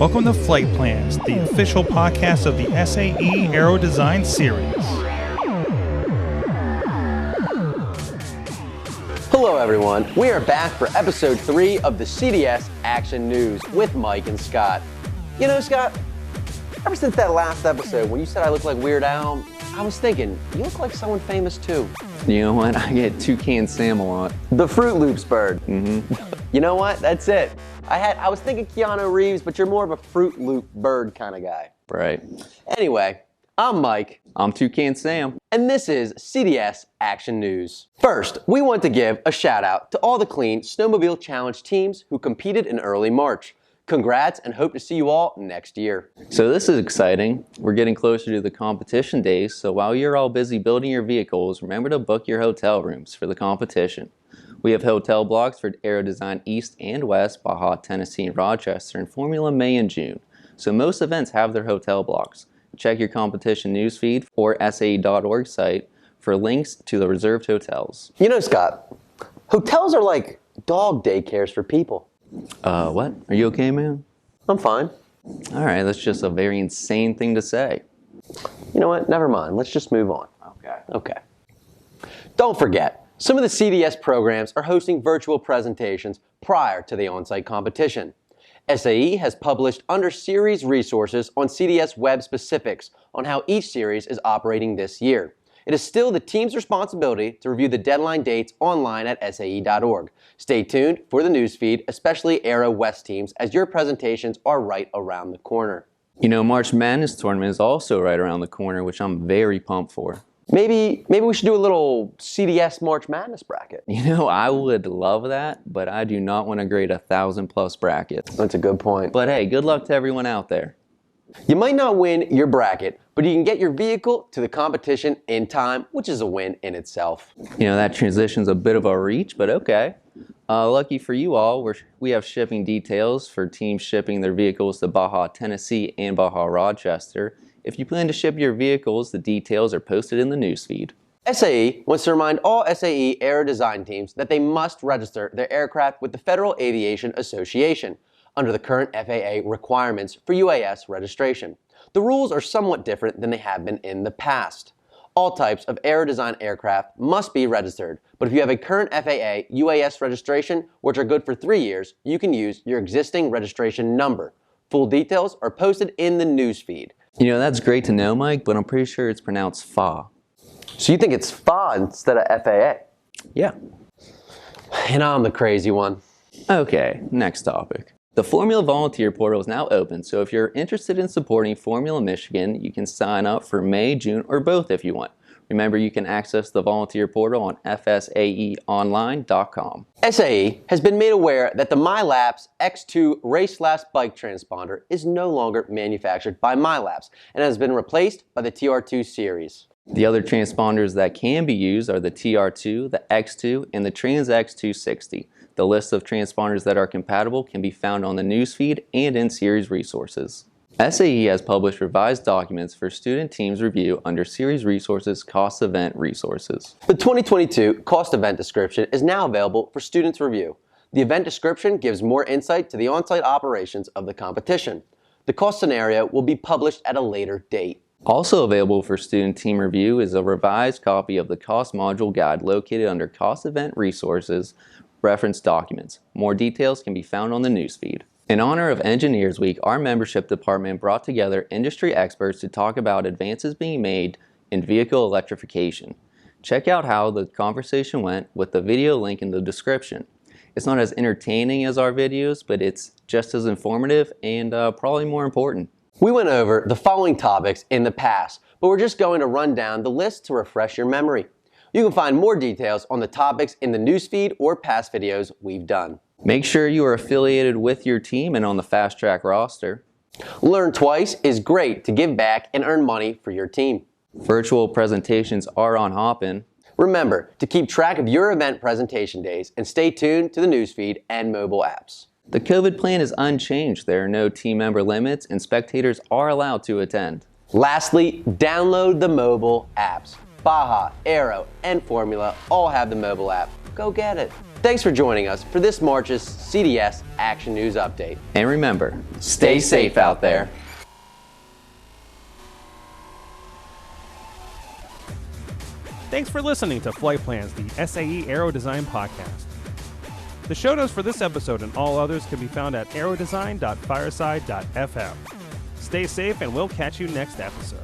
Welcome to Flight Plans, the official podcast of the SAE Aero Design Series. Hello everyone, we are back for episode 3 of the CDS Action News with Mike and Scott. You know, Scott, ever since that last episode when you said I look like Weird Al, I was thinking, you look like someone famous too. You know what? I get Toucan Sam a lot. The Fruit Loops bird. You know what? That's it. I was thinking Keanu Reeves, but you're more of a Fruit Loop bird kind of guy. Right. Anyway, I'm Mike. I'm Toucan Sam. And this is CDS Action News. First, we want to give a shout out to all the Clean Snowmobile Challenge teams who competed in early March. Congrats and hope to see you all next year. So this is exciting. We're getting closer to the competition days, so while you're all busy building your vehicles, remember to book your hotel rooms for the competition. We have hotel blocks for Aero Design East and West, Baja, Tennessee, and Rochester, and Formula May and June. So most events have their hotel blocks. Check your competition newsfeed or SAE.org site for links to the reserved hotels. You know, Scott, hotels are like dog daycares for people. What? Are you okay, man? I'm fine. All right, that's just a very insane thing to say. You know what? Never mind. Let's just move on. Okay. Don't forget, some of the CDS programs are hosting virtual presentations prior to the on-site competition. SAE has published under series resources on CDS web specifics on how each series is operating this year. It is still the team's responsibility to review the deadline dates online at SAE.org. Stay tuned for the newsfeed, especially Aero West teams, as your presentations are right around the corner. You know, March Madness tournament is also right around the corner, which I'm very pumped for. Maybe we should do a little CDS March Madness bracket. You know, I would love that, but I do not want to grade 1,000+ brackets. That's a good point. But hey, good luck to everyone out there. You might not win your bracket, but you can get your vehicle to the competition in time, which is a win in itself. You know, that transition's a bit of a reach, but okay. Lucky for you all, we have shipping details for teams shipping their vehicles to Baja, Tennessee and Baja, Rochester. If you plan to ship your vehicles, the details are posted in the newsfeed. SAE wants to remind all SAE Aero Design teams that they must register their aircraft with the Federal Aviation Association under the current FAA requirements for UAS registration. The rules are somewhat different than they have been in the past. All types of Aero Design aircraft must be registered, but if you have a current FAA UAS registration, which are good for 3 years, you can use your existing registration number. Full details are posted in the newsfeed. You know, that's great to know, Mike, but I'm pretty sure it's pronounced FAA. So you think it's FAA instead of FAA? Yeah. And I'm the crazy one. Okay, next topic. The Formula Volunteer Portal is now open, so if you're interested in supporting Formula Michigan, you can sign up for May, June, or both if you want. Remember, you can access the Volunteer Portal on fsaeonline.com. SAE has been made aware that the MyLaps X2 Race-Last Bike Transponder is no longer manufactured by MyLaps and has been replaced by the TR2 series. The other transponders that can be used are the TR2, the X2, and the Trans X260. The list of transponders that are compatible can be found on the newsfeed and in series resources. SAE has published revised documents for student teams review under Series Resources Cost Event Resources. The 2022 Cost Event Description is now available for students' review. The event description gives more insight to the on-site operations of the competition. The cost scenario will be published at a later date. Also available for student team review is a revised copy of the Cost Module Guide located under Cost Event Resources Reference Documents. More details can be found on the newsfeed. In honor of Engineers Week, our membership department brought together industry experts to talk about advances being made in vehicle electrification. Check out how the conversation went with the video link in the description. It's not as entertaining as our videos, but it's just as informative and probably more important. We went over the following topics in the past, but we're just going to run down the list to refresh your memory. You can find more details on the topics in the newsfeed or past videos we've done. Make sure you are affiliated with your team and on the Fast Track roster. Learn twice is great to give back and earn money for your team. Virtual presentations are on Hopin. Remember to keep track of your event presentation days and stay tuned to the newsfeed and mobile apps. The COVID plan is unchanged. There are no team member limits and spectators are allowed to attend. Lastly, download the mobile apps. Baja, Aero, and Formula all have the mobile app. Go get it. Thanks for joining us for this March's CDS Action News Update. And remember, stay safe out there. Thanks for listening to Flight Plans, the SAE Aero Design Podcast. The show notes for this episode and all others can be found at aerodesign.fireside.fm. Stay safe and we'll catch you next episode.